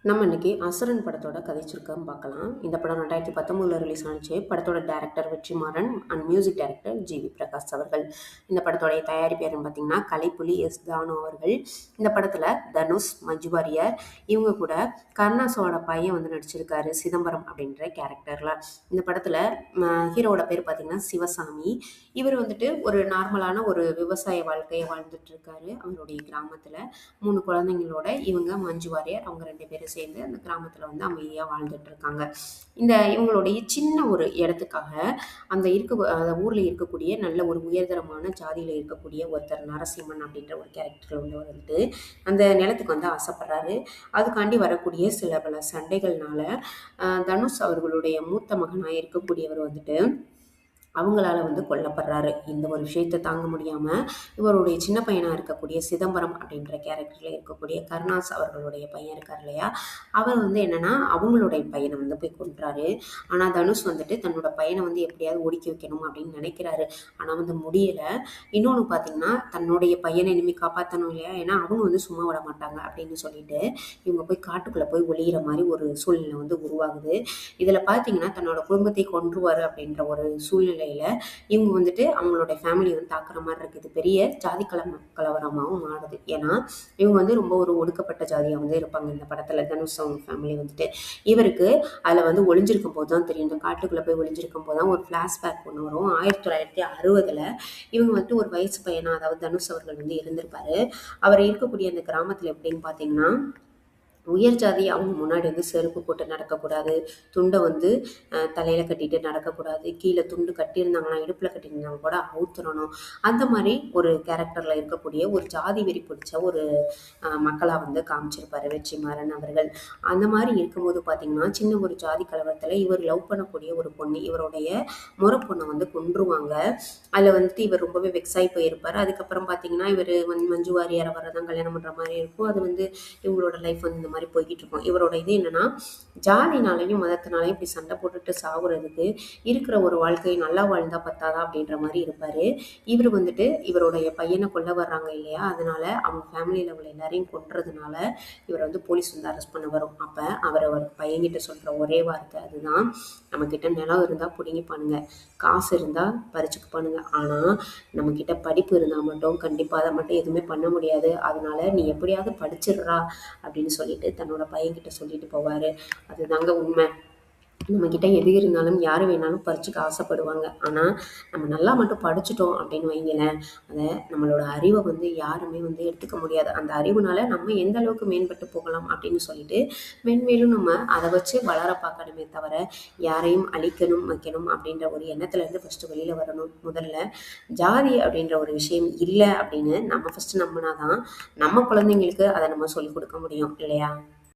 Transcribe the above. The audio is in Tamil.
நம்ம இன்னைக்கு அசுரன் படத்தோட கதை சுருக்கம் பார்க்கலாம். இந்த படம் 2019 ரிலீஸ் ஆனிச்சு. படத்தோட director Vetrimaaran and music director GV. Prakash அவர்கள். இந்த படத்தோடைய தயாரிப்பாளர்னு பார்த்தீங்கன்னா கலைப்புலி எஸ். தானு அவர்கள். இந்த படத்தில் தனுஷ், மஞ்சு வாரியர் இவங்க கூட கருணாஸோட பையன் வந்து நடிச்சிருக்காரு சிதம்பரம் அப்படின்ற கேரக்டரில். இந்த படத்தில் ஹீரோவோட பேர் பார்த்தீங்கன்னா சிவசாமி. இவர் வந்துட்டு ஒரு நார்மலான ஒரு விவசாய வாழ்க்கையை வாழ்ந்துட்டு இருக்காரு அவருடைய கிராமத்தில். 3 குழந்தைங்களோட இவங்க மஞ்சு வாரியர் அவங்க 2 பேரும் சேர்ந்து அந்த கிராமத்தில் வந்து அமைதியாக வாழ்ந்துட்டு இருக்காங்க. இவங்களுடைய சின்ன ஒரு இடத்துக்காக அந்த ஊரில் இருக்கக்கூடிய நல்ல ஒரு உயர்தரமான ஜாதியில் இருக்கக்கூடிய ஒருத்தர் நரசிம்மன் அப்படின்ற ஒரு கேரக்டர் வந்துட்டு அந்த நிலத்துக்கு வந்து ஆசைப்படுறாரு. அதுக்காண்டி வரக்கூடிய சில பல சண்டைகள்னால தனுஷ் அவர்களுடைய மூத்த மகனாக இருக்கக்கூடியவர் வந்துட்டு அவங்களால வந்து கொல்லப்படுறாரு. இந்த ஒரு விஷயத்தை தாங்க முடியாமல் இவருடைய சின்ன பையனாக இருக்கக்கூடிய சிதம்பரம் அப்படின்ற கேரக்டரில் இருக்கக்கூடிய கருணாஸ் அவர்களுடைய பையன் இருக்கார் இல்லையா, அவர் வந்து என்னன்னா அவங்களுடைய பையனை வந்து போய் கொன்றாரு. ஆனால் தனுஷ் வந்துட்டு தன்னோட பையனை வந்து எப்படியாவது ஒடுக்கி வைக்கணும் அப்படின்னு நினைக்கிறாரு. ஆனால் வந்து முடியலை. இன்னொன்று பார்த்தீங்கன்னா தன்னுடைய பையனை இனிமேல் காப்பாற்றணும் இல்லையா, ஏன்னா அவங்க வந்து சும்மா விட மாட்டாங்க அப்படின்னு சொல்லிட்டு இவங்க போய் காட்டுக்குள்ளே போய் ஒளிகிற மாதிரி ஒரு சூழ்நிலை வந்து உருவாகுது. இதில் பார்த்தீங்கன்னா தன்னோட குடும்பத்தை கொன்றுவார் அப்படின்ற ஒரு சூழ்நிலை இவங்க வந்துட்டு அவங்களோட ஃபேமிலி வந்து தாக்குற மாதிரி இருக்குது. பெரிய ஜாதி கலவரமாகவும் மாறுது. ஏன்னா இவங்க வந்து ரொம்ப ஒரு ஒடுக்கப்பட்ட ஜாதியாக வந்து இருப்பாங்க இந்த படத்துல. தனுஷ் அவங்க ஃபேமிலி வந்துட்டு இவருக்கு அதில் வந்து ஒளிஞ்சிருக்கும் போது தான் தெரியும். இந்த காட்டுக்குள்ளே போய் ஒளிஞ்சிருக்கும் போது தான் ஒரு ஃப்ளாஷ்பேக் ஒன்று வரும். 1960 இவங்க வந்துட்டு ஒரு வயசு பையனா, அதாவது தனுஷ் அவர்கள் வந்து இருந்திருப்பாரு. அவர் இருக்கக்கூடிய அந்த கிராமத்தில் எப்படின்னு பார்த்தீங்கன்னா உயர் ஜாதி அவங்க முன்னாடி வந்து செருப்பு போட்டு நடக்கக்கூடாது, துண்டை வந்து தலையில் கட்டிட்டு நடக்கக்கூடாது, கீழே துண்டு கட்டியிருந்தாங்கன்னா இடுப்பில் கட்டியிருந்தாங்க கூட அவுத்துறணும். அந்த மாதிரி ஒரு கேரக்டரில் இருக்கக்கூடிய ஒரு ஜாதி வெறி பிடிச்ச ஒரு மக்களாக வந்து காமிச்சிருப்பாரு வெற்றிமாறன் அவர்கள். அந்த மாதிரி இருக்கும்போது பார்த்தீங்கன்னா சின்ன ஒரு ஜாதி கலவரத்தில் இவர் லவ் பண்ணக்கூடிய ஒரு பொண்ணு, இவருடைய முறை பொண்ணை வந்து கொன்றுவாங்க. அதில் வந்துட்டு இவர் ரொம்பவே வெக்ஸாகி போயிருப்பார். அதுக்கப்புறம் பார்த்தீங்கன்னா இவர் மஞ்சு வாரியரை வரதான் கல்யாணம் பண்ணுற மாதிரி இருக்கும். அது வந்து இவங்களோட லைஃப் வந்து இந்த மாதிரி போய்கிட்டு இருக்கும். இவரோட இது என்னன்னா ஜாதினாலையும் மதத்தினாலையும் இப்படி சண்டை போட்டுட்டு சாகுறதுக்கு இருக்கிற ஒரு வாழ்க்கையை நல்லா வாழ்ந்தா பத்தாதா அப்படின்ற மாதிரி இருப்பாரு. இவர் வந்துட்டு இவருடைய பையனை கொல்ல வர்றாங்க இல்லையா, அதனால அவங்க ஃபேமிலியில் உள்ள எல்லாரையும் கொன்றதுனால இவரை வந்து போலீஸ் வந்து அரெஸ்ட் பண்ண வரும். அப்போ அவர் பையன்கிட்ட சொல்கிற ஒரே வார்த்தை அதுதான், நம்மக்கிட்ட நிலம் இருந்தால் பிடுங்கி பண்ணுங்க, காசு இருந்தால் பறிச்சுக்கு பண்ணுங்க, ஆனால் நம்மக்கிட்ட படிப்பு இருந்தால் மட்டும் கண்டிப்பாக அதை மட்டும் எதுவுமே பண்ண முடியாது, அதனால நீ எப்படியாவது படிச்சிடுறா அப்படின்னு சொல்லிட்டு தன்னோட பையன்கிட்ட சொல்லிட்டு போவார். அதுதாங்க உண்மை. நம்மக்கிட்ட எது இருந்தாலும் யார் வேணாலும் பறிச்சுக்க ஆசைப்படுவாங்க. ஆனால் நம்ம நல்லா மட்டும் படிச்சுட்டோம் அப்படின்னு வைங்களேன், அதை நம்மளோட அறிவை வந்து யாருமே வந்து எடுத்துக்க முடியாது. அந்த அறிவுனால நம்ம எந்த அளவுக்கு மேம்பட்டு போகலாம் அப்படின்னு சொல்லிட்டு மென்மேலும் நம்ம அதை வச்சு வளர பார்க்கணுமே தவிர யாரையும் அழிக்கணும் வைக்கணும் அப்படின்ற ஒரு எண்ணத்துலேருந்து ஃபஸ்ட்டு வெளியில் வரணும். முதல்ல ஜாதி அப்படின்ற ஒரு விஷயம் இல்லை அப்படின்னு நம்ம ஃபஸ்ட்டு நம்பினாதான் நம்ம குழந்தைங்களுக்கு அதை நம்ம சொல்லிக் கொடுக்க முடியும் இல்லையா.